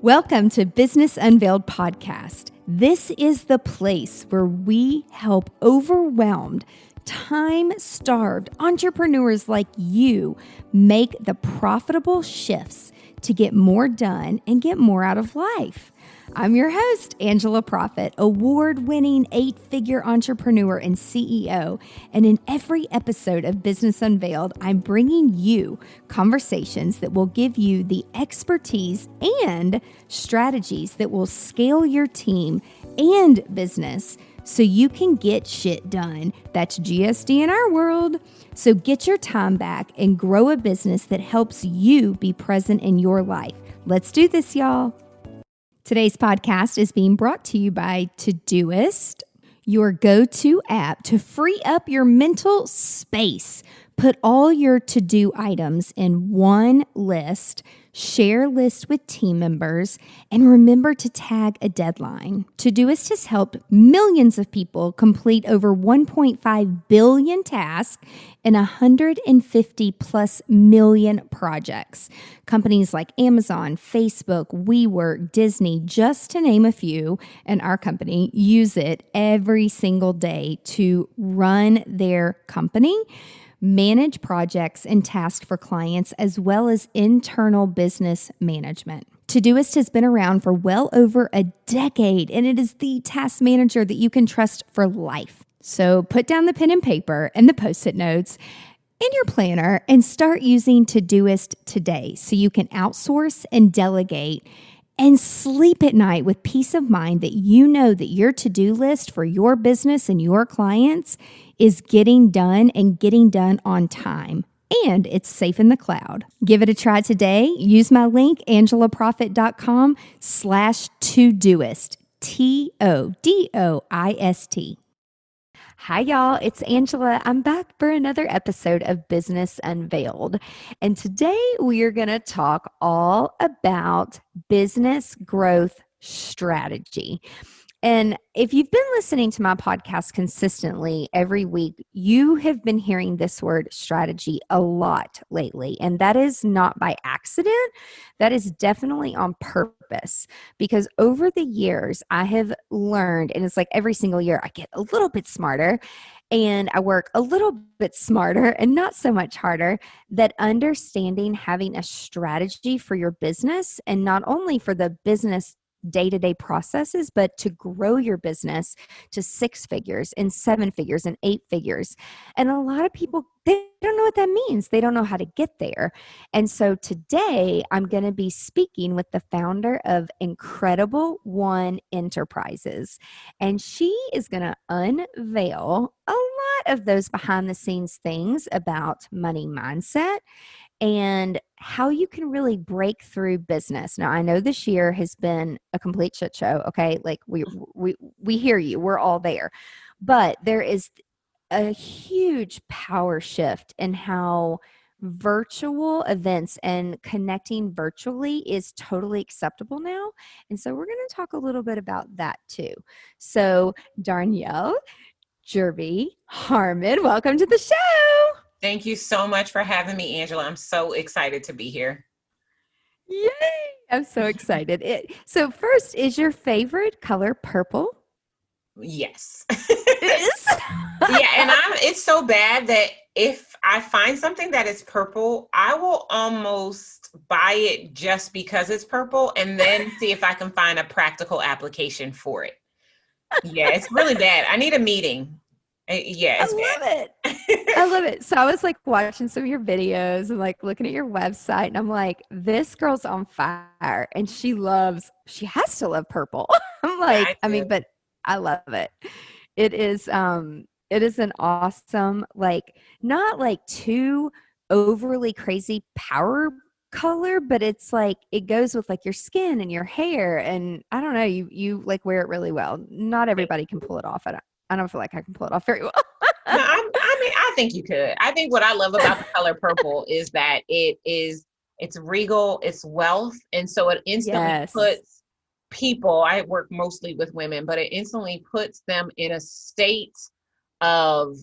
Welcome to Business Unveiled podcast. This is the place where we help overwhelmed, time-starved entrepreneurs like you make the profitable shifts to get more done and get more out of life. I'm your host, Angela Profit, award-winning 8-figure entrepreneur and CEO. And in every episode of Business Unveiled, I'm bringing you conversations that will give you the expertise and strategies that will scale your team and business so you can get shit done. That's GSD in our world. So get your time back and grow a business that helps you be present in your life. Let's do this, y'all. Today's podcast is being brought to you by ToDoist, your go-to app to free up your mental space. Put all your to-do items in one list, share lists with team members, and remember to tag a deadline. ToDoist has helped millions of people complete over 1.5 billion tasks and 150 plus million projects. Companies like Amazon, Facebook, WeWork, Disney, just to name a few, and our company use it every single day to run their company, manage projects and tasks for clients, as well as internal business management. ToDoist has been around for well over a decade, and it is the task manager that you can trust for life. So put down the pen and paper and the Post-it notes in your planner and start using ToDoist today so you can outsource and delegate and sleep at night with peace of mind that you know that your to-do list for your business and your clients is getting done and getting done on time. And it's safe in the cloud. Give it a try today. Use my link, angelaprofit.com/ToDoist, ToDoist. Hi, y'all. It's Angela. I'm back for another episode of Business Unveiled. And today we are going to talk all about business growth strategy. And if you've been listening to my podcast consistently every week, you have been hearing this word strategy a lot lately. And that is not by accident. That is definitely on purpose, because over the years I have learned, and it's like every single year I get a little bit smarter and I work a little bit smarter and not so much harder, that understanding having a strategy for your business, and not only for the business day-to-day processes, but to grow your business to 6 figures and 7 figures and 8 figures. And a lot of people, they don't know what that means. They don't know how to get there. And so today I'm going to be speaking with the founder of Incredible One Enterprises. And she is going to unveil a lot of those behind the scenes things about money mindset and how you can really break through business. Now, I know this year has been a complete shit show, okay? Like we hear you. We're all there. But there is a huge power shift in how virtual events and connecting virtually is totally acceptable now. And so we're going to talk a little bit about that too. So, Darnyelle Jervey Harmon, welcome to the show. Thank you so much for having me, Angela. I'm so excited to be here. Yay! I'm so excited. So first, is your favorite color purple? Yes. It is? Yeah, and it's so bad that if I find something that is purple, I will almost buy it just because it's purple and then see if I can find a practical application for it. Yeah, it's really bad. I need a meeting. Yeah, it's I love it. I love it. So I was like watching some of your videos and like looking at your website, and I'm like, this girl's on fire, and she has to love purple. I'm like, yeah, I mean, but I love it. It is an awesome, like, not like too overly crazy power color, but it's like it goes with like your skin and your hair, and I don't know, you like wear it really well. Not everybody can pull it off. I don't feel like I can pull it off very well. No, I think you could. I think what I love about the color purple is that it's regal, it's wealth. And so it instantly puts people, I work mostly with women, but it instantly puts them in a state of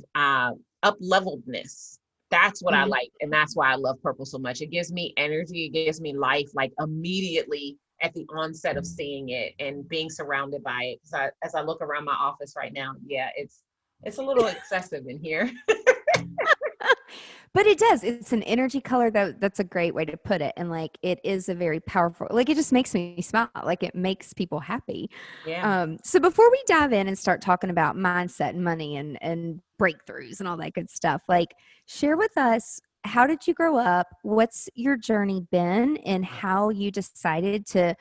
up-leveledness. That's what I like. And that's why I love purple so much. It gives me energy. It gives me life like immediately at the onset of seeing it and being surrounded by it. As I look around my office right now, yeah, it's a little excessive in here. But it does. It's an energy color that's a great way to put it. And like it is a very powerful, like it just makes me smile. Like it makes people happy. Yeah. So before we dive in and start talking about mindset and money and breakthroughs and all that good stuff, like share with us, how did you grow up? What's your journey been and how you decided to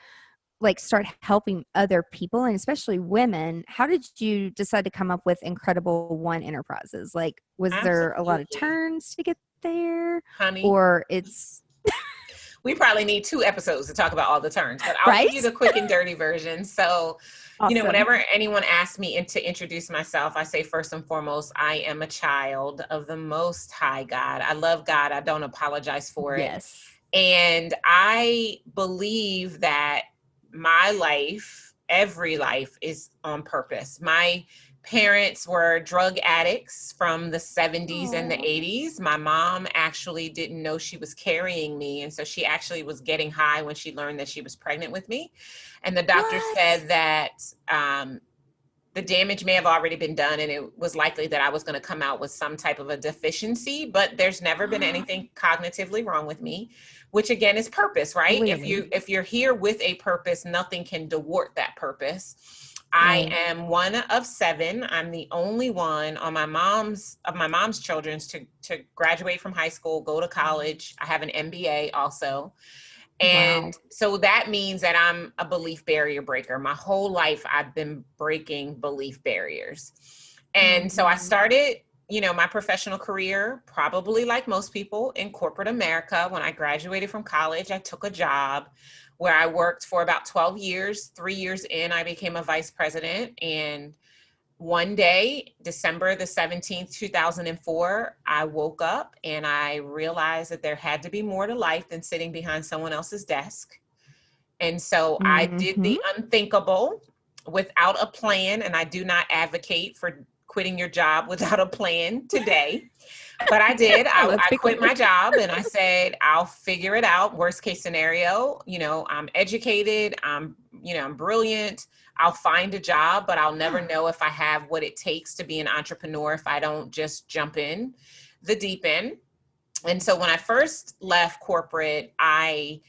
like start helping other people and especially women? How did you decide to come up with Incredible One Enterprises? Like, was there a lot of Absolutely. turns to get there, Honey, or it's we probably need 2 episodes to talk about all the turns, but I'll give you the quick and dirty version. So, awesome. Whenever anyone asks me to introduce myself, I say first and foremost, I am a child of the Most High God. I love God. I don't apologize for it. Yes. And I believe that my life, every life, is on purpose. My parents were drug addicts from the 70s and the 80s. My mom actually didn't know she was carrying me. And so she actually was getting high when she learned that she was pregnant with me. And the doctor said that the damage may have already been done, and it was likely that I was going to come out with some type of a deficiency, but there's never been anything cognitively wrong with me, which again is purpose, right? Clearly. If you're here with a purpose, nothing can thwart that purpose. I am one of 7. I'm the only one on my mom's children to graduate from high school, go to college. I have an MBA also. And so that means that I'm a belief barrier breaker. My whole life, I've been breaking belief barriers. And so I started, my professional career, probably like most people in corporate America. When I graduated from college, I took a job where I worked for about 12 years. 3 years in, I became a vice president. And one day, December the 17th, 2004, I woke up and I realized that there had to be more to life than sitting behind someone else's desk. And so I did the unthinkable without a plan. And I do not advocate for quitting your job without a plan today. But I did. I quit my job and I said, I'll figure it out. Worst case scenario, I'm educated. I'm brilliant. I'll find a job, but I'll never know if I have what it takes to be an entrepreneur if I don't just jump in the deep end. And so when I first left corporate, I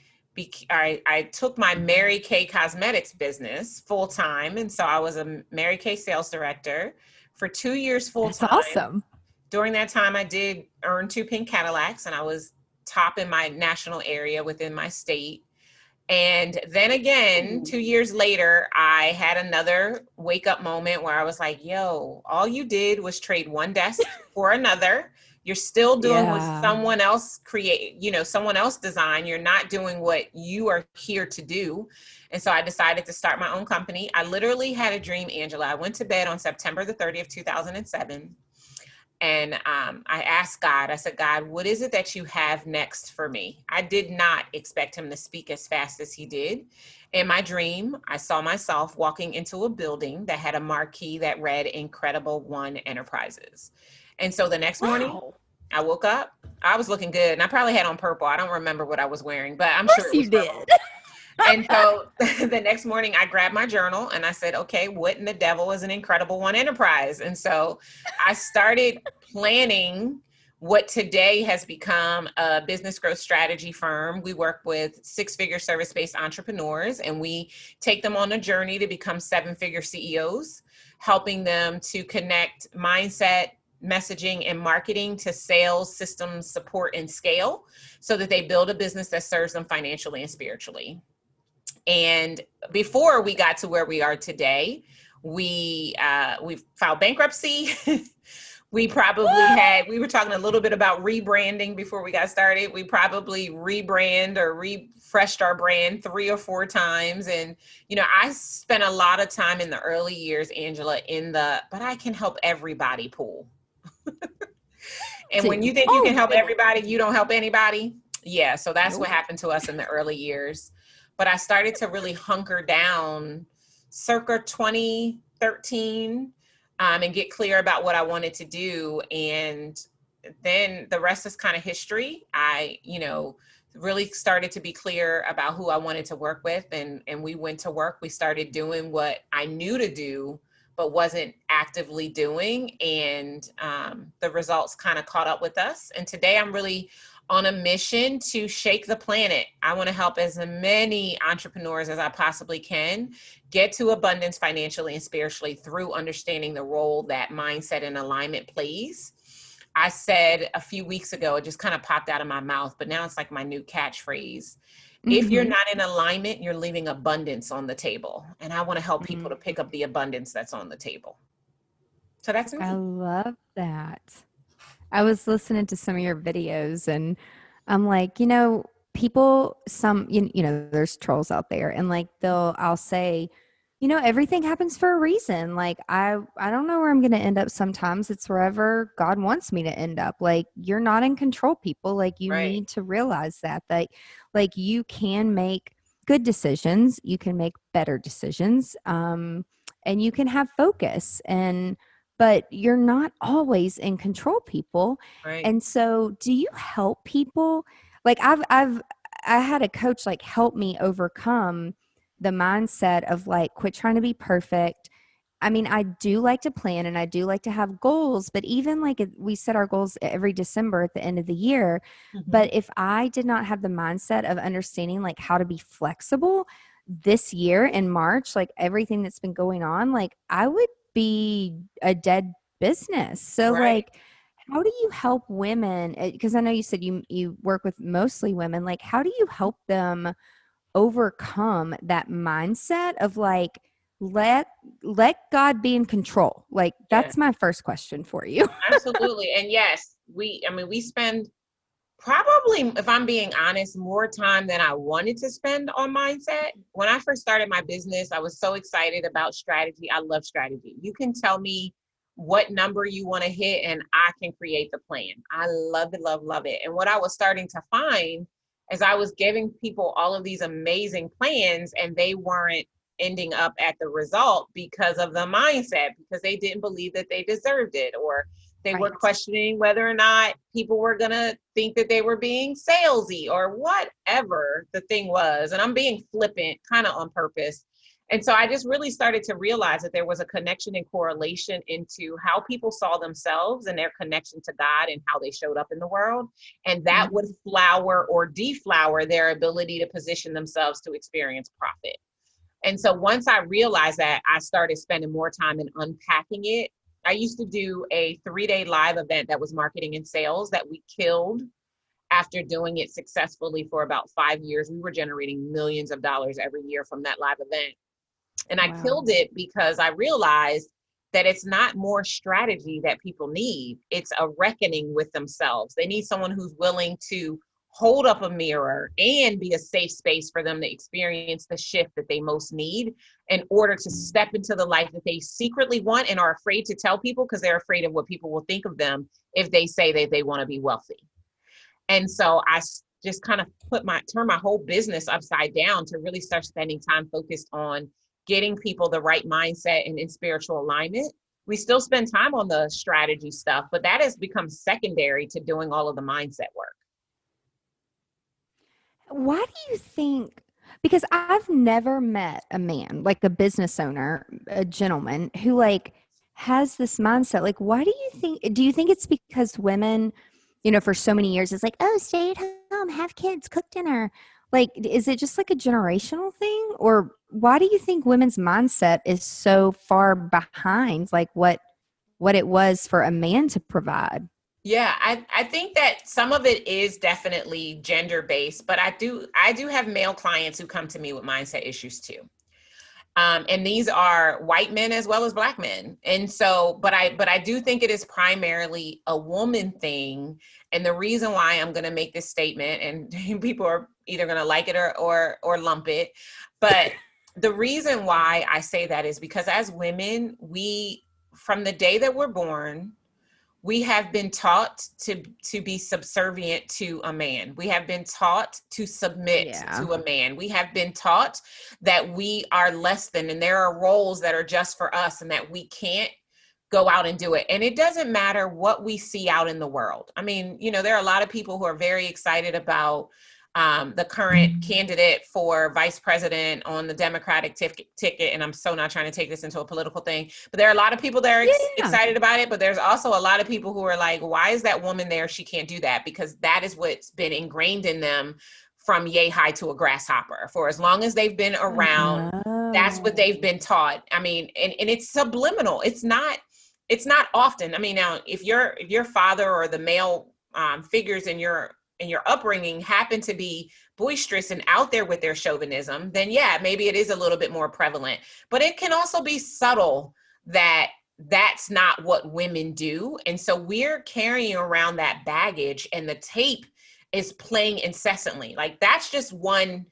took my Mary Kay Cosmetics business full time. And so I was a Mary Kay sales director for 2 years full time. That's awesome. During that time, I did earn 2 pink Cadillacs and I was top in my national area within my state. And then again, 2 years later, I had another wake up moment where I was like, yo, all you did was trade one desk for another. You're still doing what someone else someone else designed. You're not doing what you are here to do. And so I decided to start my own company. I literally had a dream, Angela. I went to bed on September the 30th, 2007. And I asked God, I said, God, what is it that you have next for me? I did not expect him to speak as fast as he did. In my dream, I saw myself walking into a building that had a marquee that read Incredible One Enterprises. And so the next morning I woke up, I was looking good and I probably had on purple. I don't remember what I was wearing, but I'm sure it was purple. And so the next morning I grabbed my journal and I said, okay, what in the devil is an Incredible One Enterprise? And so I started planning what today has become a business growth strategy firm. We work with 6-figure service-based entrepreneurs and we take them on a journey to become 7-figure CEOs, helping them to connect mindset, messaging, and marketing to sales, systems, support, and scale so that they build a business that serves them financially and spiritually. And before we got to where we are today, we filed bankruptcy. We were talking a little bit about rebranding before we got started. We probably refreshed our brand 3 or 4 times. And, I spent a lot of time in the early years, Angela, but I can help everybody pool. And when you think you can help everybody, you don't help anybody. Yeah. So that's what happened to us in the early years. But I started to really hunker down circa 2013 and get clear about what I wanted to do. And then the rest is kind of history. I, really started to be clear about who I wanted to work with. And we went to work. We started doing what I knew to do, but wasn't actively doing. And the results kind of caught up with us. And today I'm really on a mission to shake the planet. I want to help as many entrepreneurs as I possibly can get to abundance financially and spiritually through understanding the role that mindset and alignment plays. I said a few weeks ago, it just kind of popped out of my mouth, but now it's like my new catchphrase. If you're not in alignment, you're leaving abundance on the table. And I want to help people to pick up the abundance that's on the table. So that's me. I love that. I was listening to some of your videos and I'm like, people, there's trolls out there and like I'll say, everything happens for a reason. Like, I don't know where I'm going to end up. Sometimes it's wherever God wants me to end up. Like, you're not in control, people. Like, you need to realize that like you can make good decisions. You can make better decisions. And you can have focus but you're not always in control, people. Right. And so do you help people? Like I had a coach like help me overcome the mindset of like, quit trying to be perfect. I mean, I do like to plan and I do like to have goals, but even like we set our goals every December at the end of the year. But if I did not have the mindset of understanding like how to be flexible this year in March, like everything that's been going on, like I would be a dead business. So like, how do you help women? Because I know you said you work with mostly women. Like, how do you help them overcome that mindset of like, let God be in control? Like, that's my first question for you. Absolutely. And yes, we spend probably, if I'm being honest, more time than I wanted to spend on mindset. When I first started my business, I was so excited about strategy. I love strategy. You can tell me what number you want to hit and I can create the plan. I love it, love, love it. And what I was starting to find is I was giving people all of these amazing plans and they weren't ending up at the result because of the mindset, because they didn't believe that they deserved it, or they were questioning whether or not people were going to think that they were being salesy or whatever the thing was. And I'm being flippant kind of on purpose. And so I just really started to realize that there was a connection and correlation into how people saw themselves and their connection to God and how they showed up in the world. And that would flower or deflower their ability to position themselves to experience profit. And so once I realized that, I started spending more time in unpacking it. I used to do a 3-day live event that was marketing and sales that we killed. After doing it successfully for about 5 years, we were generating millions of dollars every year from that live event. And I killed it because I realized that it's not more strategy that people need. It's a reckoning with themselves. They need someone who's willing to hold up a mirror and be a safe space for them to experience the shift that they most need in order to step into the life that they secretly want and are afraid to tell people because they're afraid of what people will think of them if they say that they want to be wealthy. And so I just kind of turn my whole business upside down to really start spending time focused on getting people the right mindset and in spiritual alignment. We still spend time on the strategy stuff, but that has become secondary to doing all of the mindset work. Why do you think, because I've never met a man, like a business owner, a gentleman who like has this mindset. Like, why do you think it's because women, for so many years, it's like, oh, stay at home, have kids, cook dinner. Like, is it just like a generational thing? Or why do you think women's mindset is so far behind like what it was for a man to provide? Yeah, I think that some of it is definitely gender based, but I do have male clients who come to me with mindset issues too. And these are white men as well as Black men. And so, but I do think it is primarily a woman thing. And the reason why I'm going to make this statement, and people are either going to like it or lump it, but the reason why I say that is because as women, from the day that we're born, we have been taught to be subservient to a man. We have been taught to submit to a man. We have been taught that we are less than, and there are roles that are just for us and that we can't go out and do it. And it doesn't matter what we see out in the world. I mean, there are a lot of people who are very excited about the current candidate for vice president on the Democratic ticket. And I'm so not trying to take this into a political thing, but there are a lot of people that are excited about it. But there's also a lot of people who are like, why is that woman there? She can't do that, because that is what's been ingrained in them from yay high to a grasshopper. For as long as they've been around, that's what they've been taught. I mean, and it's subliminal. It's not often. I mean, now if your father or the male figures in your upbringing happen to be boisterous and out there with their chauvinism, then yeah, maybe it is a little bit more prevalent. But it can also be subtle that that's not what women do. And so we're carrying around that baggage, and the tape is playing incessantly. Like, that's just one,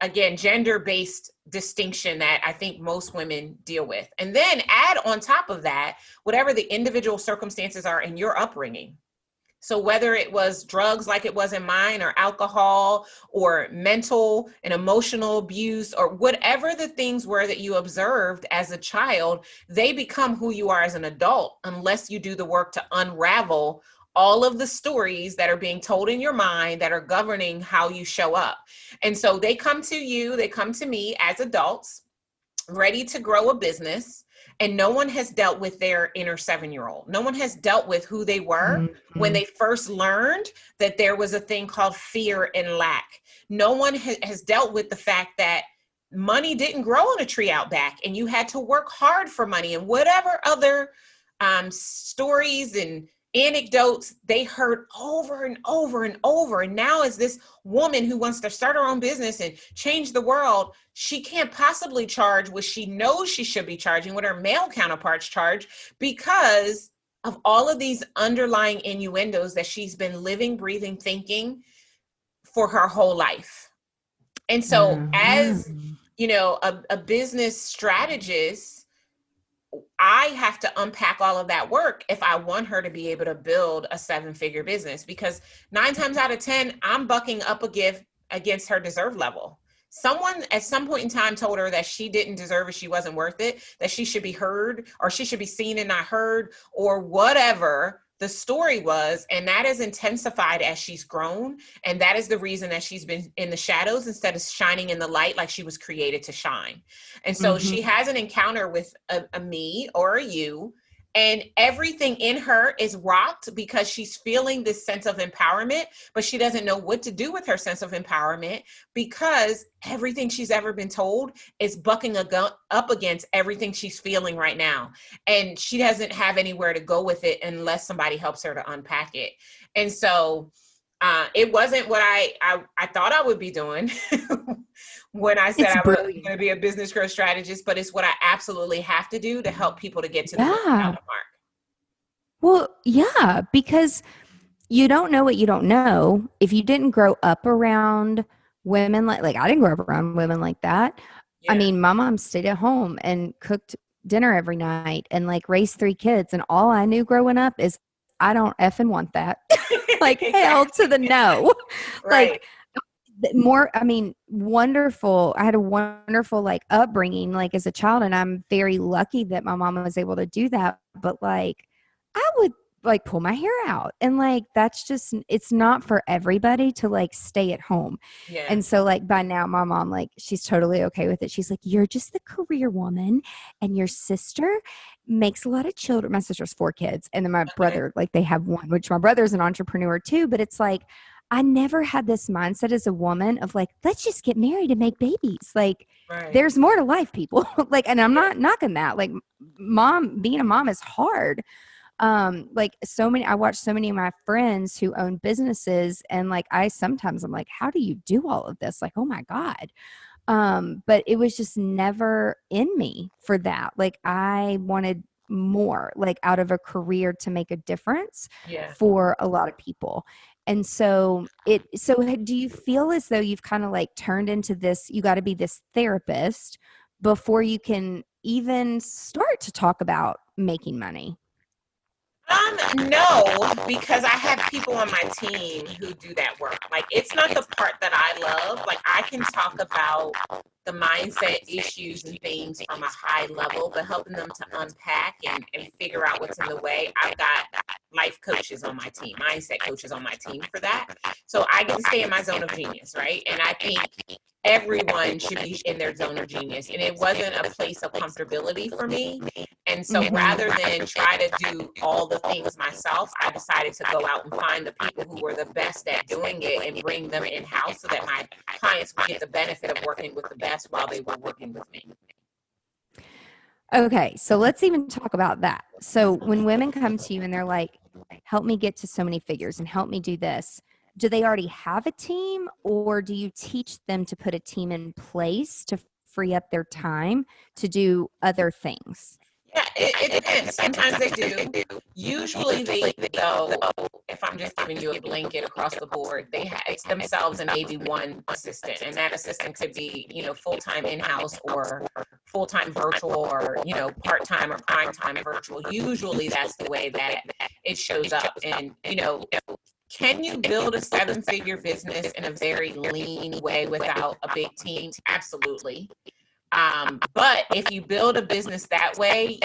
again, gender-based distinction that I think most women deal with. And then add on top of that, whatever the individual circumstances are in your upbringing. So whether it was drugs like it was in mine, or alcohol, or mental and emotional abuse, or whatever the things were that you observed as a child, they become who you are as an adult, unless you do the work to unravel all of the stories that are being told in your mind that are governing how you show up. And so they come to you, they come to me as adults, ready to grow a business. And no one has dealt with their inner 7-year-old. No one has dealt with who they were when they first learned that there was a thing called fear and lack. No one has dealt with the fact that money didn't grow on a tree out back, and you had to work hard for money, and whatever other stories and anecdotes they heard over and over and over. And now, as this woman who wants to start her own business and change the world, she can't possibly charge what she knows she should be charging, what her male counterparts charge, because of all of these underlying innuendos that she's been living, breathing, thinking for her whole life. And so as, you know, a business strategist, I have to unpack all of that work if I want her to be able to build a 7-figure business, because 9 times out of 10, I'm bucking up against her deserve level. Someone at some point in time told her that she didn't deserve it, she wasn't worth it, that she should be heard, or she should be seen and not heard, or whatever the story was. And that has intensified as she's grown. And that is the reason that she's been in the shadows instead of shining in the light like she was created to shine. And so she has an encounter with a me or a you, and everything in her is rocked because she's feeling this sense of empowerment, but she doesn't know what to do with her sense of empowerment, because everything she's ever been told is bucking up against everything she's feeling right now. And she doesn't have anywhere to go with it unless somebody helps her to unpack it. And so it wasn't what I thought I would be doing when I said I was going to be a business growth strategist, but it's what I absolutely have to do to help people to get to the mark. Well, yeah, because you don't know what you don't know. If you didn't grow up around women like I didn't grow up around women like that. Yeah. I mean, my mom stayed at home and cooked dinner every night and like raised 3 kids. And all I knew growing up is I don't effing want that. Like hell to the no. Right. Like wonderful. I had a wonderful like upbringing, like as a child, and I'm very lucky that my mom was able to do that. But like, I would like pull my hair out, and like, that's just, it's not for everybody to like stay at home. Yeah. And so like by now my mom, like, she's totally okay with it. She's like, you're just the career woman, and your sister makes a lot of children. My sister's 4 kids. And then my brother, like they have 1, which my brother's an entrepreneur too. But it's like, I never had this mindset as a woman of like, let's just get married and make babies. Like there's more to life, people. Like, and I'm not knocking that. Like being a mom is hard. Like I watch so many of my friends who own businesses, and like, sometimes I'm like, how do you do all of this? Like, oh my God. But it was just never in me for that. Like I wanted more, like out of a career to make a difference for a lot of people. And so do you feel as though you've kind of like turned into this, you got to be this therapist before you can even start to talk about making money? No, because I have people on my team who do that work. Like, it's not the part that I love. Like, I can talk about the mindset issues and things from a high level, but helping them to unpack and figure out what's in the way. I've got life coaches on my team, mindset coaches on my team for that. So I get to stay in my zone of genius, right? And I think everyone should be in their zone of genius. And it wasn't a place of comfortability for me. And so rather than try to do all the things myself, I decided to go out and find the people who were the best at doing it and bring them in-house so that my clients would get the benefit of working with the best while they were working with me. Okay, so let's even talk about that. So when women come to you and they're like, help me get to so many figures and help me do this, do they already have a team, or do you teach them to put a team in place to free up their time to do other things? Yeah, it depends. Sometimes they do. Usually though, if I'm just giving you a blanket across the board, they have it's themselves and maybe one assistant. And that assistant could be, full-time in-house or full-time virtual or, part-time or prime-time virtual. Usually that's the way that it shows up. And, can you build a 7-figure business in a very lean way without a big team? Absolutely. But if you build a business that way,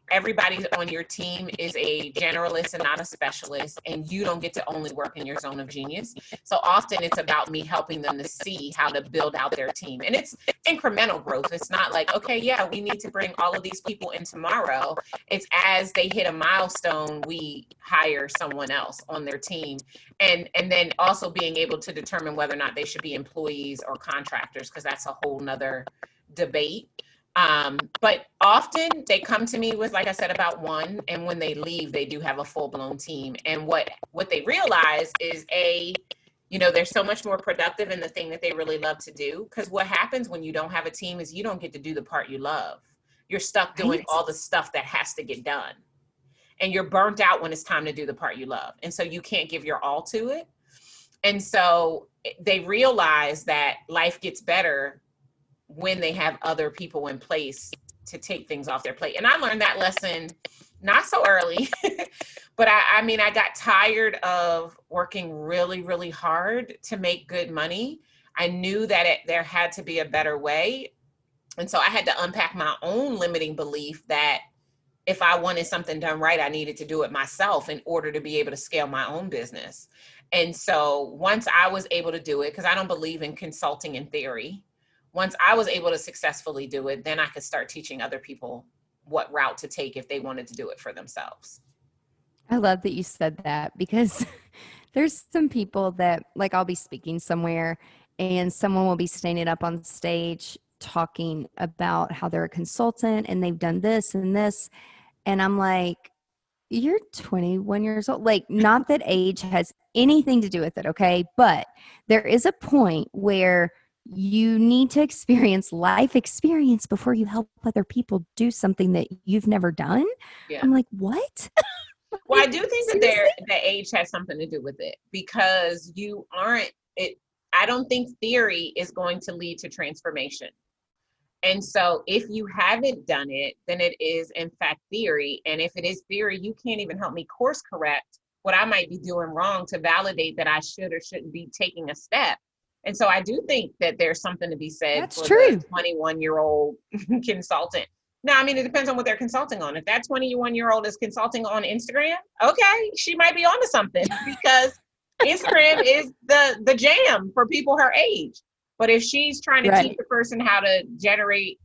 everybody on your team is a generalist and not a specialist, and you don't get to only work in your zone of genius. So often it's about me helping them to see how to build out their team. And it's incremental growth. It's not like, okay, yeah, we need to bring all of these people in tomorrow. It's as they hit a milestone, we hire someone else on their team. And then also being able to determine whether or not they should be employees or contractors, because that's a whole nother debate. But often they come to me with, like I said, about one, and when they leave, they do have a full-blown team. And what they realize is they're so much more productive in the thing that they really love to do. Because what happens when you don't have a team is you don't get to do the part you love. You're stuck doing all the stuff that has to get done. And you're burnt out when it's time to do the part you love. And so you can't give your all to it. And so they realize that life gets better when they have other people in place to take things off their plate. And I learned that lesson not so early, but I got tired of working really, really hard to make good money. I knew that there had to be a better way. And so I had to unpack my own limiting belief that if I wanted something done right, I needed to do it myself in order to be able to scale my own business. And so once I was able to do it, because I don't believe in consulting in theory, once I was able to successfully do it, then I could start teaching other people what route to take if they wanted to do it for themselves. I love that you said that, because there's some people that, like, I'll be speaking somewhere and someone will be standing up on stage talking about how they're a consultant and they've done this and this. And I'm like, you're 21 years old. Like, not that age has anything to do with it, okay? But there is a point where you need to experience life experience before you help other people do something that you've never done. Yeah. I'm like, what? Well, I do think that age has something to do with it, because I don't think theory is going to lead to transformation. And so if you haven't done it, then it is in fact theory. And if it is theory, you can't even help me course correct what I might be doing wrong to validate that I should or shouldn't be taking a step. And so I do think that there's something to be said for the 21-year-old consultant. No, it depends on what they're consulting on. If that 21-year-old is consulting on Instagram, okay, she might be onto something, because Instagram is the jam for people her age. But if she's trying to teach the person how to generate,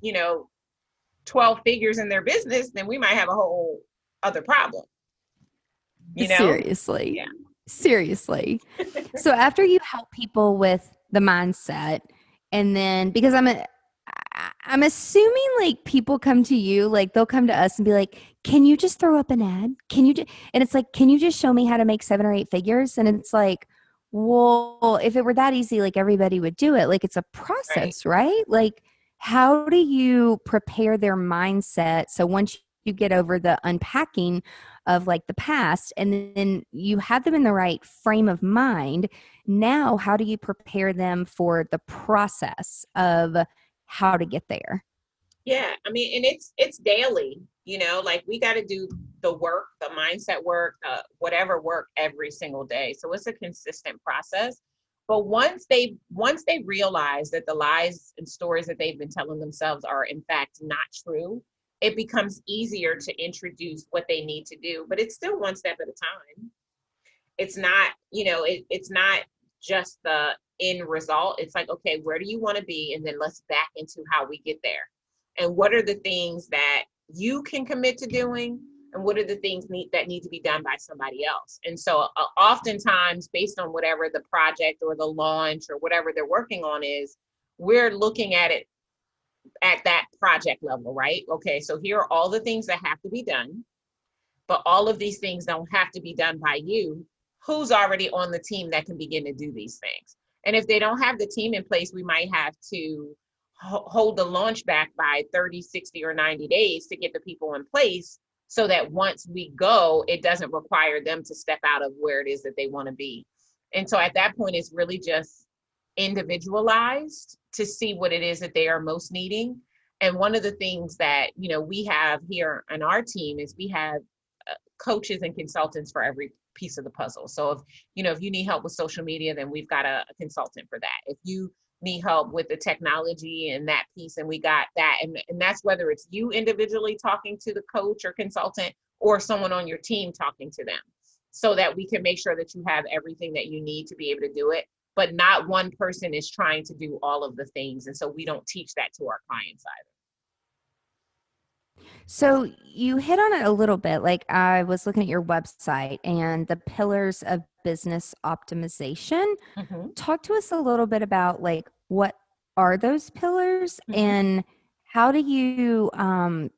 12 figures in their business, then we might have a whole other problem. Seriously. Yeah. Seriously. So after you help people with the mindset, and then, because I'm assuming like people come to you, like they'll come to us and be like, can you just throw up an ad? And it's like, can you just show me how to make 7 or 8 figures? And it's like, well, if it were that easy, like everybody would do it. Like, it's a process, right? Like, how do you prepare their mindset? So once you get over the unpacking of like the past, and then you have them in the right frame of mind, now how do you prepare them for the process of how to get there? Yeah, and it's daily, like we got to do the work, the mindset work, whatever work every single day. So it's a consistent process. But once they realize that the lies and stories that they've been telling themselves are in fact not true, it becomes easier to introduce what they need to do. But it's still one step at a time. It's not, it's not just the end result. It's like, okay, where do you want to be? And then let's back into how we get there. And what are the things that you can commit to doing? And what are the things that need to be done by somebody else? And so oftentimes, based on whatever the project or the launch or whatever they're working on is, we're looking at it at that project level, right? Okay, so here are all the things that have to be done, but all of these things don't have to be done by you. Who's already on the team that can begin to do these things? And if they don't have the team in place, we might have to hold the launch back by 30, 60, or 90 days to get the people in place, so that once we go, it doesn't require them to step out of where it is that they want to be. And so at that point, it's really just individualized to see what it is that they are most needing. And one of the things that, we have here on our team is we have coaches and consultants for every piece of the puzzle. So if you need help with social media, then we've got a consultant for that. If you need help with the technology and that piece, and we got that. And that's whether it's you individually talking to the coach or consultant, or someone on your team talking to them, so that we can make sure that you have everything that you need to be able to do it. But not one person is trying to do all of the things. And so we don't teach that to our clients either. So you hit on it a little bit. Like, I was looking at your website and the pillars of business optimization. Mm-hmm. Talk to us a little bit about, like, what are those pillars, Mm-hmm. and how do you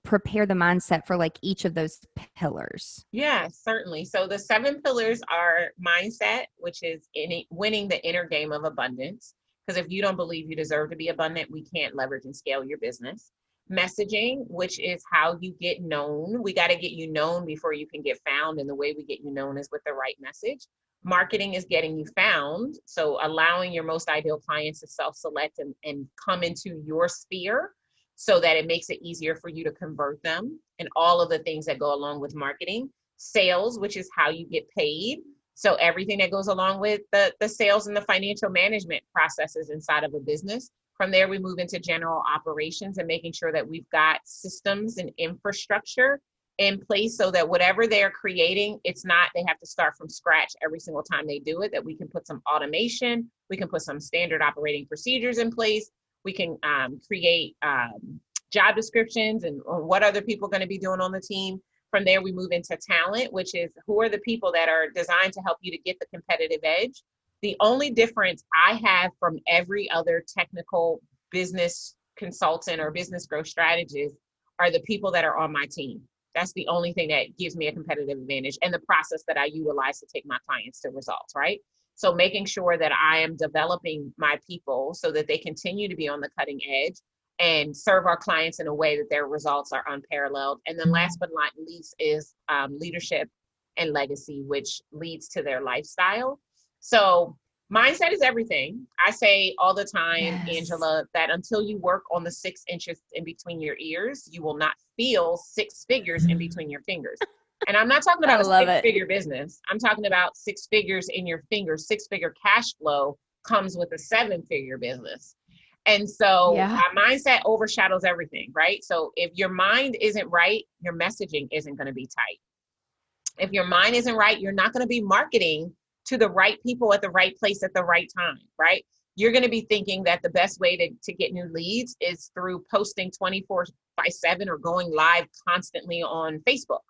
prepare the mindset for like each of those pillars? Yeah, certainly. So the 7 pillars are mindset, which is winning the inner game of abundance. Because if you don't believe you deserve to be abundant, we can't leverage and scale your business. Messaging, which is how you get known. We got to get you known before you can get found. And the way we get you known is with the right message. Marketing is getting you found. So allowing your most ideal clients to self-select and come into your sphere, so that it makes it easier for you to convert them, and all of the things that go along with marketing. Sales, which is how you get paid. So everything that goes along with the sales and the financial management processes inside of a business. From there, we move into general operations and making sure that we've got systems and infrastructure in place, so that whatever they're creating, it's not, they have to start from scratch every single time they do it, that we can put some automation, we can put some standard operating procedures in place. We can create job descriptions and what other people are going to be doing on the team. From there, we move into talent, which is who are the people that are designed to help you to get the competitive edge. The only difference I have from every other technical business consultant or business growth strategist are the people that are on my team. That's the only thing that gives me a competitive advantage, and the process that I utilize to take my clients to results, right? So making sure that I am developing my people so that they continue to be on the cutting edge and serve our clients in a way that their results are unparalleled. And then last but not least is leadership and legacy, which leads to their lifestyle. So mindset is everything. I say all the time, yes, Angela, that until you work on the 6 inches in between your ears, you will not feel 6 figures in between your fingers. And I'm not talking about a 6-figure business. I'm talking about 6 figures in your fingers. 6-figure cash flow comes with a 7-figure business. And so our mindset overshadows everything, right? So if your mind isn't right, your messaging isn't going to be tight. If your mind isn't right, you're not going to be marketing to the right people at the right place at the right time, right? You're going to be thinking that the best way to get new leads is through posting 24/7 or going live constantly on Facebook.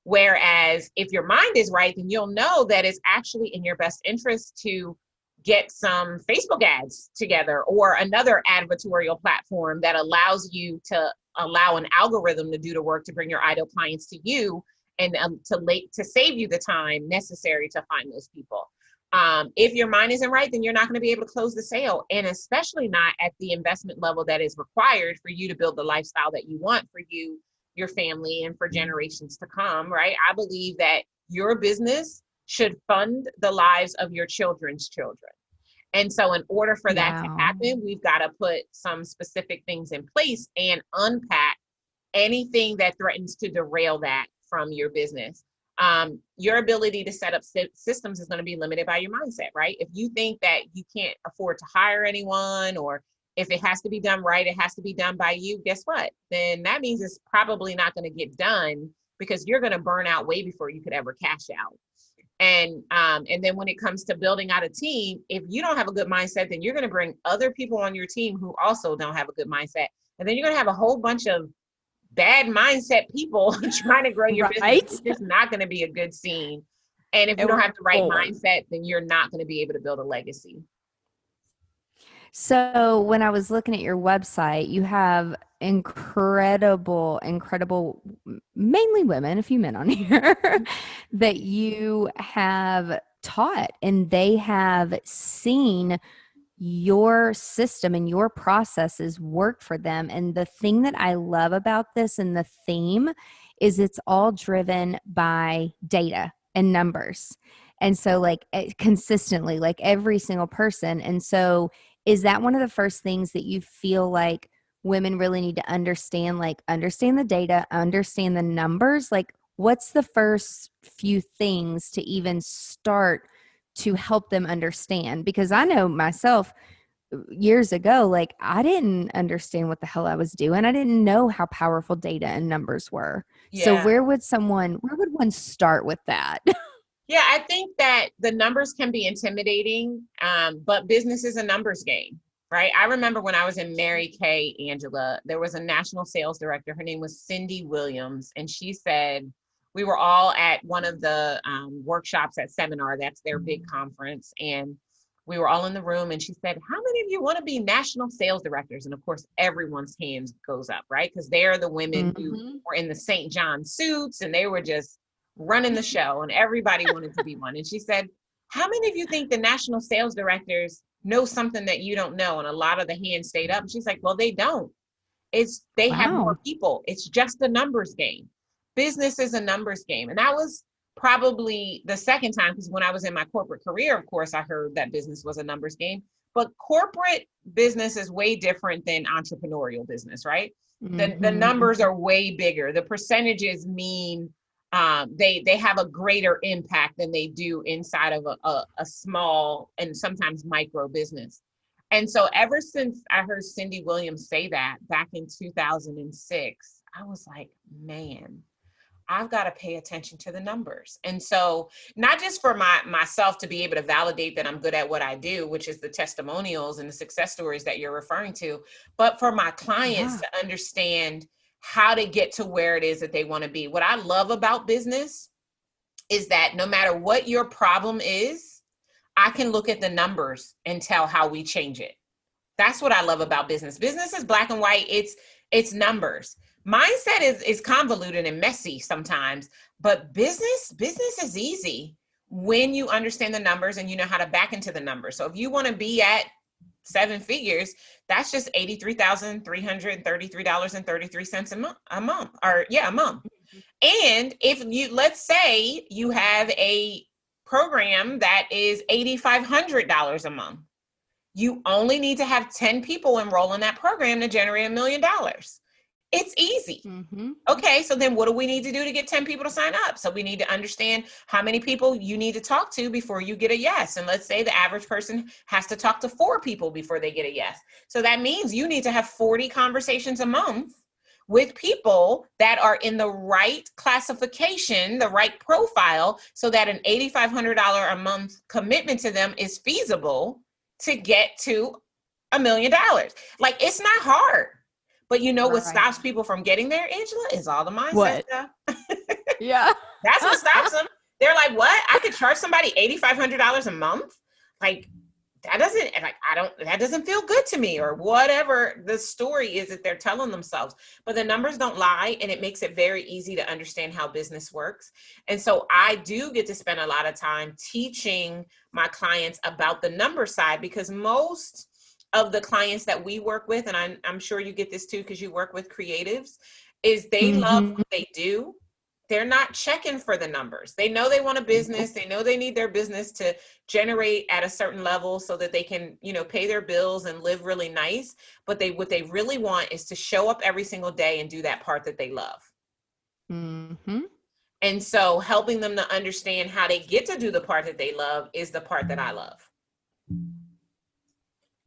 Whereas if your mind is right, then you'll know that it's actually in your best interest to get some Facebook ads together, or another advertorial platform that allows you to allow an algorithm to do the work to bring your ideal clients to you, and to save you the time necessary to find those people. If your mind isn't right, then you're not going to be able to close the sale, and especially not at the investment level that is required for you to build the lifestyle that you want for you, your family, and for generations to come, right? I believe that your business should fund the lives of your children's children. And so in order for that to happen, we've got to put some specific things in place and unpack anything that threatens to derail that from your business. Your ability to set up systems is going to be limited by your mindset, right? If you think that you can't afford to hire anyone, or if it has to be done right, it has to be done by you, guess what? Then that means it's probably not going to get done, because you're going to burn out way before you could ever cash out. And then when it comes to building out a team, if you don't have a good mindset, then you're going to bring other people on your team who also don't have a good mindset. And then you're going to have a whole bunch of bad mindset people trying to grow your business. It's just not going to be a good scene. And if you don't have the right mindset, then you're not going to be able to build a legacy. So when I was looking at your website, you have incredible, mainly women, a few men on here, that you have taught, and they have seen your system and your processes work for them. And the thing that I love about this and the theme is it's all driven by data and numbers. And so like consistently, like every single person. And so is that one of the first things that you feel like women really need to understand, like understand the data, understand the numbers? Like what's the first few things to even start to help them understand? Because I know myself years ago, like I didn't understand what the hell I was doing. I didn't know how powerful data and numbers were. Yeah. So where would one start with that? Yeah, I think that the numbers can be intimidating, but business is a numbers game, right? I remember when I was in Mary Kay, Angela, there was a national sales director. Her name was Cindy Williams. And she said, we were all at one of the workshops at Seminar. That's their big conference. And we were all in the room. And she said, how many of you want to be national sales directors? And of course, everyone's hands goes up, right? Because they're the women who were in the St. John suits, and they were just running the show, and everybody wanted to be one. And she said, how many of you think the national sales directors know something that you don't know? And a lot of the hands stayed up. And she's like, well, they don't. They have more people. It's just a numbers game. Business is a numbers game. And that was probably the second time, because when I was in my corporate career, of course, I heard that business was a numbers game. But corporate business is way different than entrepreneurial business, right? The numbers are way bigger. The percentages mean they have a greater impact than they do inside of a small and sometimes micro business. And so ever since I heard Cindy Williams say that back in 2006, I was like, man, I've got to pay attention to the numbers. And so not just for myself to be able to validate that I'm good at what I do, which is the testimonials and the success stories that you're referring to, but for my clients to understand how to get to where it is that they want to be. What I love about business is that no matter what your problem is, I can look at the numbers and tell how we change it. That's what I love about business. Business is black and white. It's numbers. Mindset is convoluted and messy sometimes, but business is easy when you understand the numbers and you know how to back into the numbers. So if you want to be at 7 figures, that's just $83,333.33 a month. And if you, let's say you have a program that is $8,500 a month, you only need to have 10 people enroll in that program to generate $1 million. It's easy. Okay, so then what do we need to do to get 10 people to sign up? So we need to understand how many people you need to talk to before you get a yes. And let's say the average person has to talk to 4 people before they get a yes. So that means you need to have 40 conversations a month with people that are in the right classification, the right profile, so that an $8,500 a month commitment to them is feasible to get to $1 million. Like, it's not hard. But you know what stops people from getting there, Angela, is all the mindset stuff. Yeah. That's what stops them. They're like, what? I could charge somebody $8,500 a month? Like, that doesn't feel good to me, or whatever the story is that they're telling themselves. But the numbers don't lie, and it makes it very easy to understand how business works. And so I do get to spend a lot of time teaching my clients about the number side, because most of the clients that we work with, and I'm sure you get this too, because you work with creatives, is they love what they do. They're not checking for the numbers. They know they want a business. They know they need their business to generate at a certain level so that they can, pay their bills and live really nice. But what they really want is to show up every single day and do that part that they love. And so helping them to understand how they get to do the part that they love is the part that I love.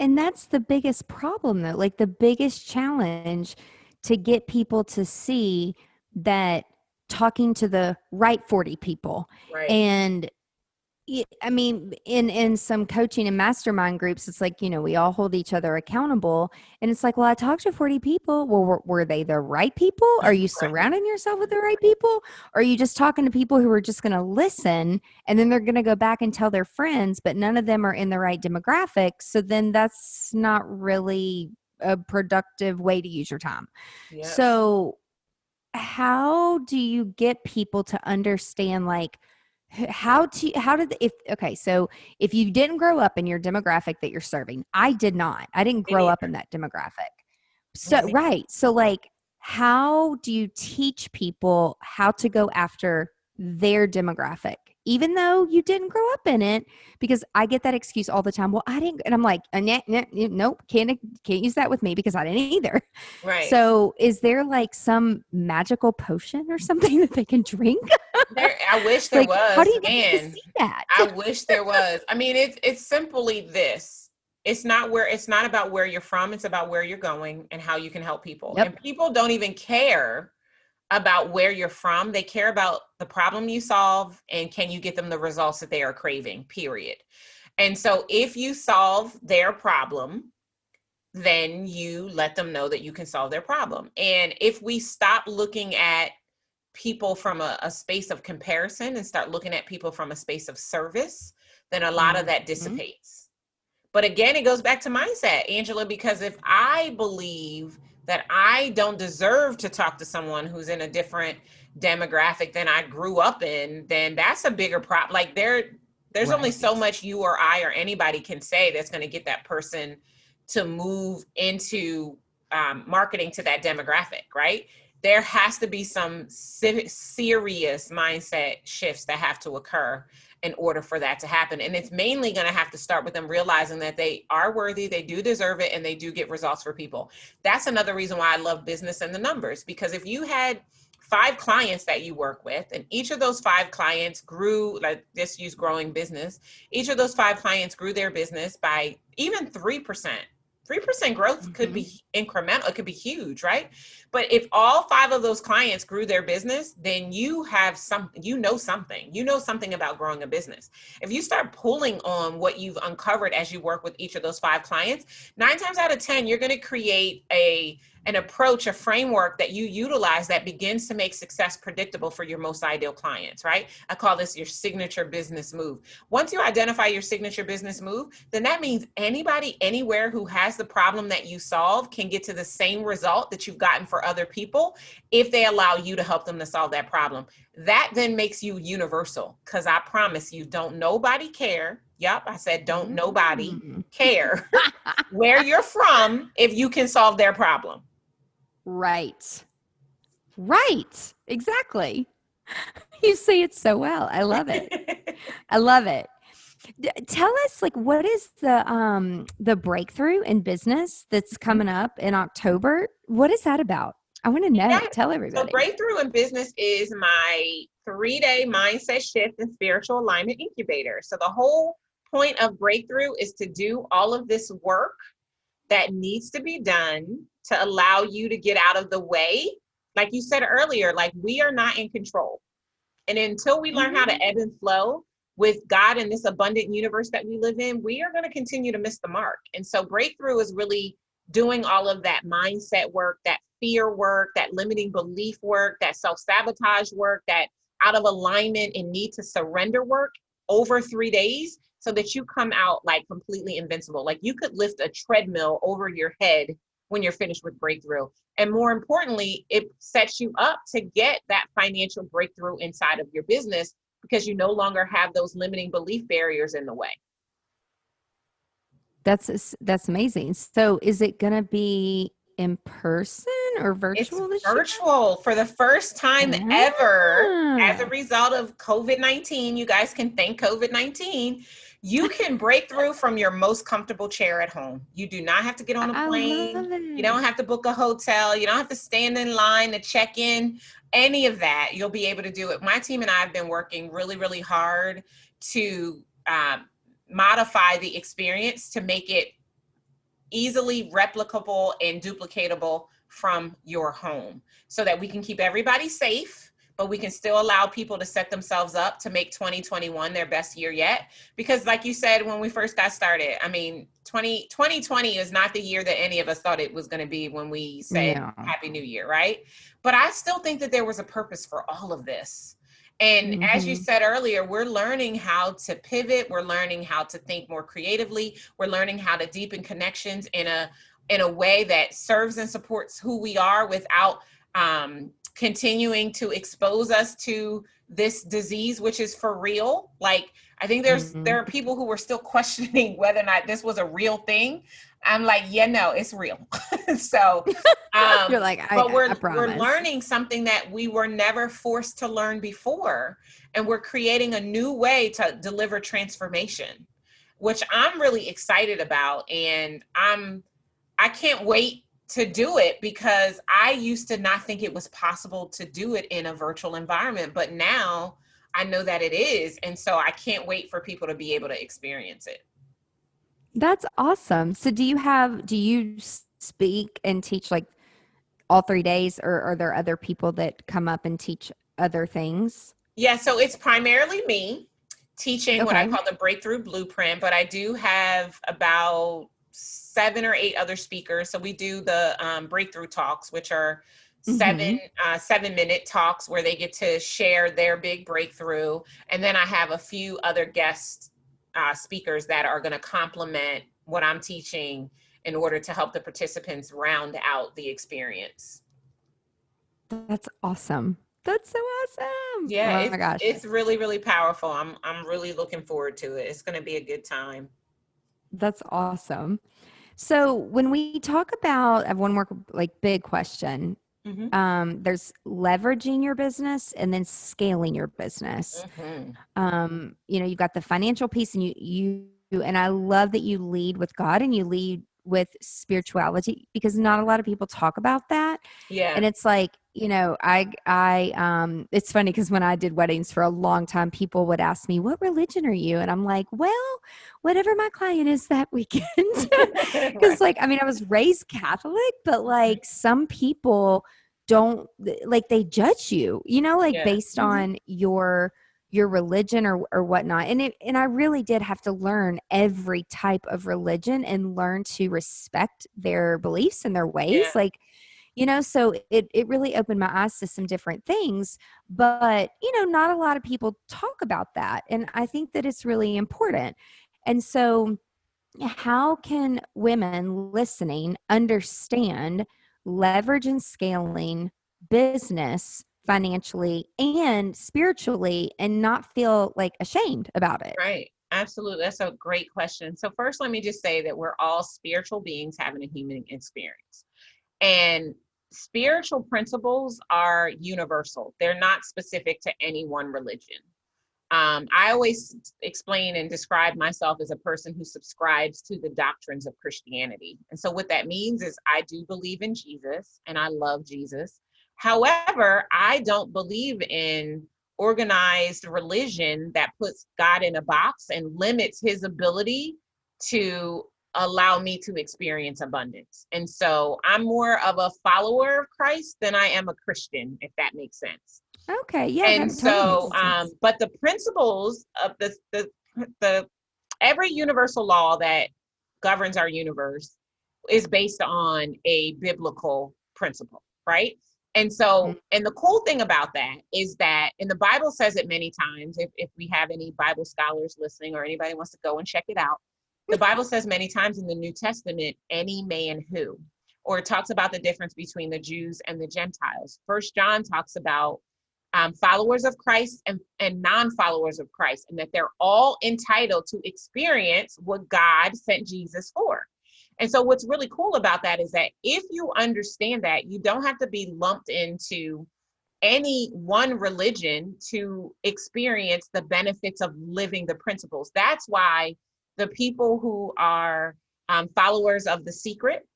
And that's the biggest problem, though, like the biggest challenge to get people to see that talking to the right 40 people. Right. And I mean, in some coaching and mastermind groups, it's like, we all hold each other accountable. And it's like, well, I talked to 40 people. Well, were they the right people? Are you surrounding yourself with the right people? Or are you just talking to people who are just going to listen and then they're going to go back and tell their friends, but none of them are in the right demographic? So then that's not really a productive way to use your time. Yep. So how do you get people to understand, like, so if you didn't grow up in your demographic that you're serving, I didn't grow up in that demographic. So, right. So like, how do you teach people how to go after their demographic, even though you didn't grow up in it? Because I get that excuse all the time. Well, I didn't, and I'm like, nope, can't use that with me because I didn't either. Right. So is there like some magical potion or something that they can drink? I wish there was. How do you get to see that? I wish there was. I mean, it's simply this. It's not about where you're from. It's about where you're going and how you can help people. Yep. And people don't even care about where you're from. They care about the problem you solve and can you get them the results that they are craving, period. And so if you solve their problem, then you let them know that you can solve their problem. And if we stop looking at people from a space of comparison and start looking at people from a space of service, then a lot of that dissipates. But again, it goes back to mindset, Angela, because if I believe that I don't deserve to talk to someone who's in a different demographic than I grew up in, then that's a bigger problem. Like there's only so much you or I or anybody can say that's going to get that person to move into marketing to that demographic, right? There has to be some serious mindset shifts that have to occur in order for that to happen. And it's mainly going to have to start with them realizing that they are worthy, they do deserve it, and they do get results for people. That's another reason why I love business and the numbers, because if you had 5 clients that you work with, and each of those 5 clients grew, like just use growing business, each of those 5 clients grew their business by even 3%. 3% growth could be incremental. It could be huge, right? But if all 5 of those clients grew their business, then you have something about growing a business. If you start pulling on what you've uncovered as you work with each of those 5 clients, 9 times out of 10, you're going to create an approach, a framework that you utilize that begins to make success predictable for your most ideal clients, right? I call this your signature business move. Once you identify your signature business move, then that means anybody, anywhere who has the problem that you solve can get to the same result that you've gotten for other people if they allow you to help them to solve that problem. That then makes you universal, because I promise you, don't nobody care. Yep, I said don't nobody care where you're from if you can solve their problem. Right. Exactly. You say it so well. I love it. I love it. Tell us, like, what is the breakthrough in business that's coming up in October? What is that about? I want to know. Yeah. Tell everybody. So breakthrough in business is my 3-day mindset shift and spiritual alignment incubator. So the whole point of breakthrough is to do all of this work that needs to be done to allow you to get out of the way. Like you said earlier, like we are not in control. And until we learn how to ebb and flow with God in this abundant universe that we live in, we are going to continue to miss the mark. And so breakthrough is really doing all of that mindset work, that fear work, that limiting belief work, that self-sabotage work, that out of alignment and need to surrender work over 3 days, so that you come out like completely invincible. Like you could lift a treadmill over your head when you're finished with breakthrough. And more importantly, it sets you up to get that financial breakthrough inside of your business, because you no longer have those limiting belief barriers in the way. That's amazing. So is it going to be in person or virtual? It's virtual for the first time ever. As a result of COVID-19, you guys can thank COVID-19. You can break through from your most comfortable chair at home. You do not have to get on a plane. You don't have to book a hotel. You don't have to stand in line to check in. any of that, you'll be able to do it. My team and I have been working really, really hard to modify the experience to make it easily replicable and duplicatable from your home so that we can keep everybody safe, but we can still allow people to set themselves up to make 2021 their best year yet. Because like you said, when we first got started, I mean, 2020 is not the year that any of us thought it was going to be when we said Happy New Year, right? But I still think that there was a purpose for all of this. And as you said earlier, we're learning how to pivot. We're learning how to think more creatively. We're learning how to deepen connections in a way that serves and supports who we are without continuing to expose us to this disease, which is for real. Like, I think there are people who are still questioning whether or not this was a real thing. I'm like, yeah, no, it's real. So, you're like, but we're learning something that we were never forced to learn before, and we're creating a new way to deliver transformation, which I'm really excited about, and I can't wait to do it, because I used to not think it was possible to do it in a virtual environment, but now I know that it is, and so I can't wait for people to be able to experience it. That's awesome. So do you speak and teach like all 3 days, or are there other people that come up and teach other things? Yeah, so it's primarily me teaching what I call the Breakthrough Blueprint, but I do have about 7 or 8 other speakers. So we do the Breakthrough Talks, which are 7-minute talks where they get to share their big breakthrough. And then I have a few other guest speakers that are going to complement what I'm teaching in order to help the participants round out the experience. That's awesome. That's so awesome. Yeah, oh my gosh. It's really, really powerful. I'm really looking forward to it. It's going to be a good time. That's awesome. So when we talk about, I have one more like big question. There's leveraging your business and then scaling your business. You've got the financial piece, and and I love that you lead with God and you lead with spirituality, because not a lot of people talk about that. Yeah. And it's like, it's funny because when I did weddings for a long time, people would ask me, what religion are you? And I'm like, well, whatever my client is that weekend. Because like, I mean, I was raised Catholic, but like some people don't, like, they judge you, based on your religion or whatnot. And I really did have to learn every type of religion and learn to respect their beliefs and their ways. So it really opened my eyes to some different things, but, not a lot of people talk about that. And I think that it's really important. And so how can women listening understand leverage and scaling business financially and spiritually and not feel like ashamed about it? Right. Absolutely. That's a great question. So first, let me just say that we're all spiritual beings having a human experience. And spiritual principles are universal. They're not specific to any one religion. I always explain and describe myself as a person who subscribes to the doctrines of Christianity. And so what that means is I do believe in Jesus and I love Jesus. However, I don't believe in organized religion that puts God in a box and limits his ability to allow me to experience abundance. And so I'm more of a follower of Christ than I am a Christian, if that makes sense. Okay. Yeah. And so, but the principles of the every universal law that governs our universe is based on a biblical principle, right? And so, and the cool thing about that is that, and the Bible says it many times, if we have any Bible scholars listening or anybody wants to go and check it out, the Bible says many times in the New Testament, any man who, or it talks about the difference between the Jews and the Gentiles. First John talks about followers of Christ and non-followers of Christ, and that they're all entitled to experience what God sent Jesus for. And so what's really cool about that is that if you understand that, you don't have to be lumped into any one religion to experience the benefits of living the principles. That's why the people who are followers of The Secret,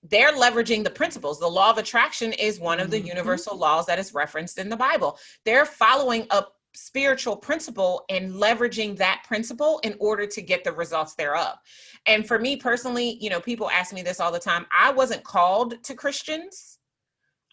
they're leveraging the principles. The law of attraction is one of the universal laws that is referenced in the Bible. They're following a spiritual principle and leveraging that principle in order to get the results thereof. And for me personally, you know, people ask me this all the time. I wasn't called to Christians.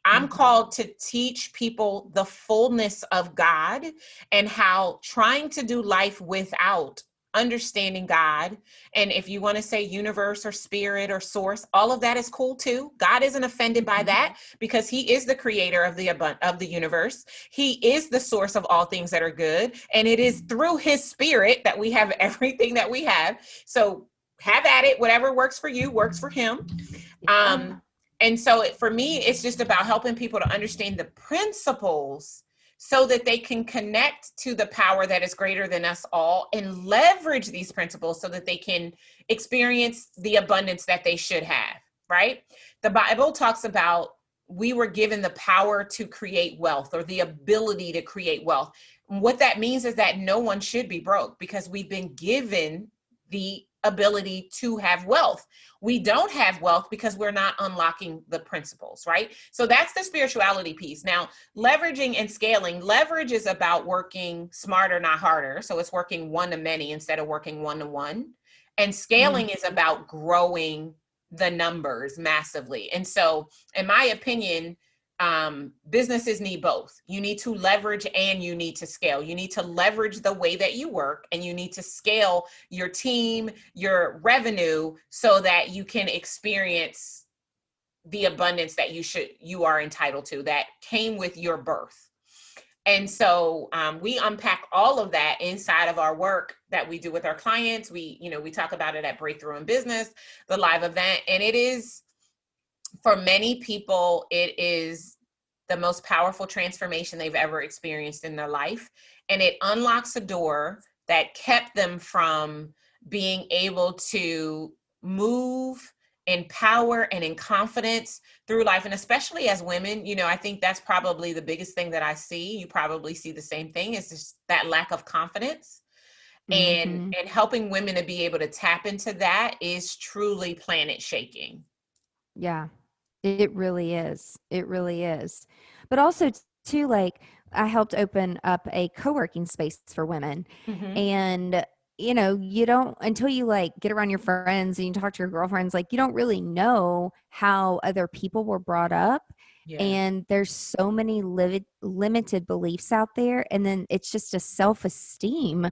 I'm called to teach people the fullness of God and how trying to do life without understanding God. And if you want to say universe or spirit or source, all of that is cool too. God isn't offended by that because he is the creator of the universe. He is the source of all things that are good. And it is through his spirit that we have everything that we have. So have at it. Whatever works for you works for him. And so for me, it's just about helping people to understand the principles so that they can connect to the power that is greater than us all and leverage these principles so that they can experience the abundance that they should have, right? The Bible talks about we were given the power to create wealth or the ability to create wealth. What that means is that no one should be broke because we've been given the ability to have wealth. We don't have wealth because we're not unlocking the principles, right? So that's the spirituality piece. Now, leveraging and scaling. Leverage is about working smarter, not harder. So it's working one to many instead of working one to one. And scaling is about growing the numbers massively. And so, in my opinion, businesses need both. You need to leverage and you need to scale. You need to leverage the way that you work and you need to scale your team, your revenue, so that you can experience the abundance that you are entitled to, that came with your birth. And so we unpack all of that inside of our work that we do with our clients. We talk about it at Breakthrough in Business, the live event, and it is, for many people, it is the most powerful transformation they've ever experienced in their life. And it unlocks a door that kept them from being able to move in power and in confidence through life. And especially as women, I think that's probably the biggest thing that I see. You probably see the same thing, is just that lack of confidence. And helping women to be able to tap into that is truly planet shaking. Yeah, it really is. It really is. But also too, like, I helped open up a co-working space for women. And you don't, until you like get around your friends and you talk to your girlfriends, like you don't really know how other people were brought up. Yeah. And there's so many limited beliefs out there. And then it's just a self-esteem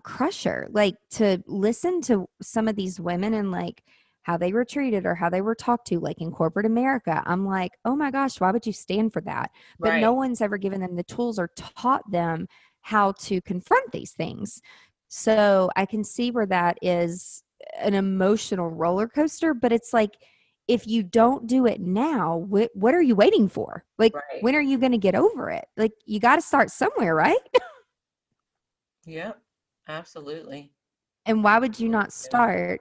crusher, like to listen to some of these women and like how they were treated or how they were talked to, like in corporate America. I'm like, oh my gosh, why would you stand for that? But no one's ever given them the tools or taught them how to confront these things. So I can see where that is an emotional roller coaster, but it's like, if you don't do it now, what are you waiting for? Like, when are you going to get over it? Like, you got to start somewhere, right? Yeah, absolutely. And why would you not start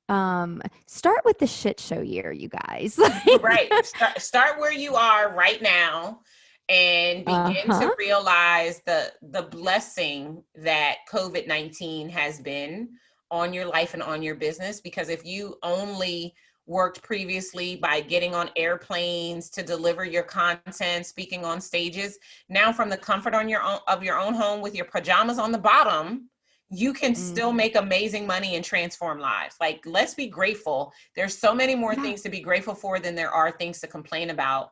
with the shit show year, you guys? Right. Start where you are right now and begin to realize the blessing that COVID-19 has been on your life and on your business. Because if you only worked previously by getting on airplanes to deliver your content, speaking on stages, now from the comfort of your own home with your pajamas on the bottom, you can still make amazing money and transform lives. Like, let's be grateful. There's so many more things to be grateful for than there are things to complain about.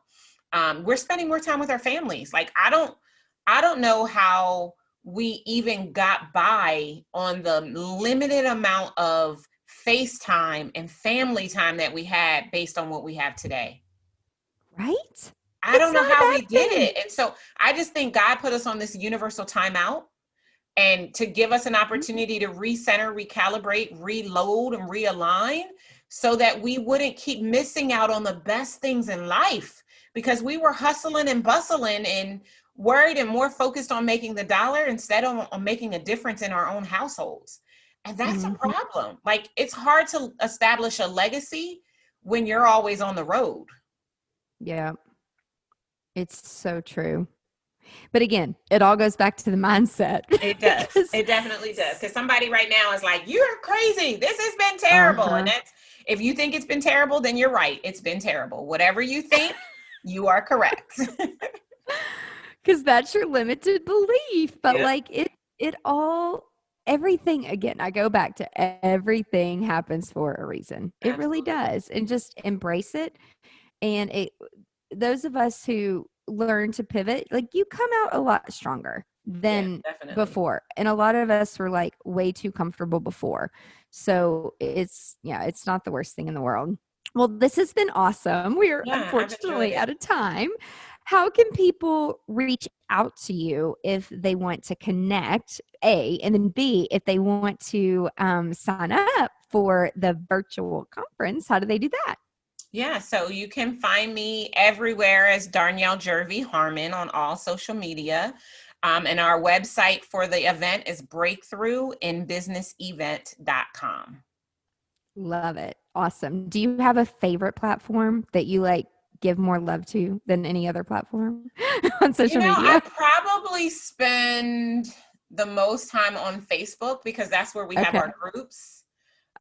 We're spending more time with our families. Like, I don't know how we even got by on the limited amount of FaceTime and family time that we had based on what we have today. Right? I don't know how we did it. And so I just think God put us on this universal timeout, and to give us an opportunity to recenter, recalibrate, reload, and realign so that we wouldn't keep missing out on the best things in life, because we were hustling and bustling and worried and more focused on making the dollar instead of on making a difference in our own households. And that's a problem. Like, it's hard to establish a legacy when you're always on the road. Yeah, it's so true. But again, it all goes back to the mindset. It does. It definitely does. Because somebody right now is like, you're crazy. This has been terrible. And If you think it's been terrible, then you're right. It's been terrible. Whatever you think, you are correct. Because that's your limited belief. But Yeah. like everything, again, I go back to everything happens for a reason. It really does. And just embrace it. And those of us who learn to pivot, like you come out a lot stronger than before. And a lot of us were like way too comfortable before. So it's not the worst thing in the world. Well, this has been awesome. We're unfortunately out of time. How can people reach out to you if they want to connect, A, and then B, if they want to sign up for the virtual conference? How do they do that? Yeah, so you can find me everywhere as Darnyelle Jervey Harmon on all social media. And our website for the event is breakthroughinbusinessevent.com. Love it. Awesome. Do you have a favorite platform that you like give more love to than any other platform on social media? I probably spend the most time on Facebook because that's where we have our groups.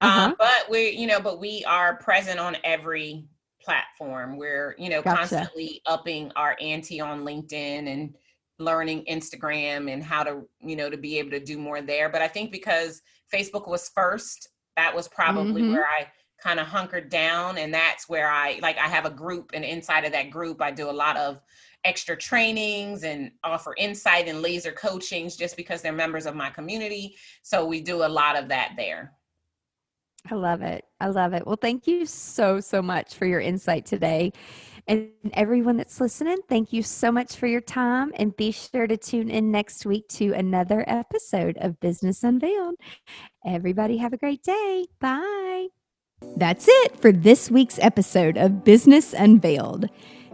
But we are present on every platform. We're, constantly upping our ante on LinkedIn and learning Instagram and how to, to be able to do more there. But I think because Facebook was first, that was probably where I kind of hunkered down. And that's where I have a group, and inside of that group, I do a lot of extra trainings and offer insight and laser coachings just because they're members of my community. So we do a lot of that there. I love it. I love it. Well, thank you so, so much for your insight today. And everyone that's listening, thank you so much for your time. And be sure to tune in next week to another episode of Business Unveiled. Everybody have a great day. Bye. That's it for this week's episode of Business Unveiled.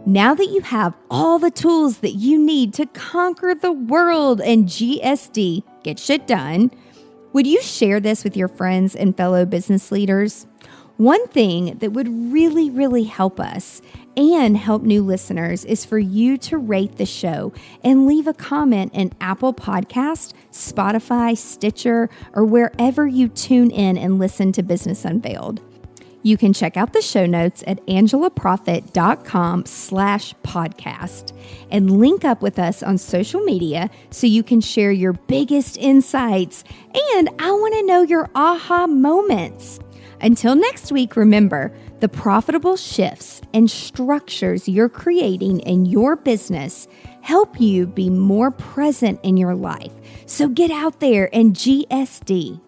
Now that you have all the tools that you need to conquer the world and GSD, get shit done, would you share this with your friends and fellow business leaders? One thing that would really, really help us and help new listeners is for you to rate the show and leave a comment in Apple Podcast, Spotify, Stitcher, or wherever you tune in and listen to Business Unveiled. You can check out the show notes at angelaprofit.com/podcast and link up with us on social media so you can share your biggest insights. And I want to know your aha moments. Until next week, remember, the profitable shifts and structures you're creating in your business help you be more present in your life. So get out there and GSD.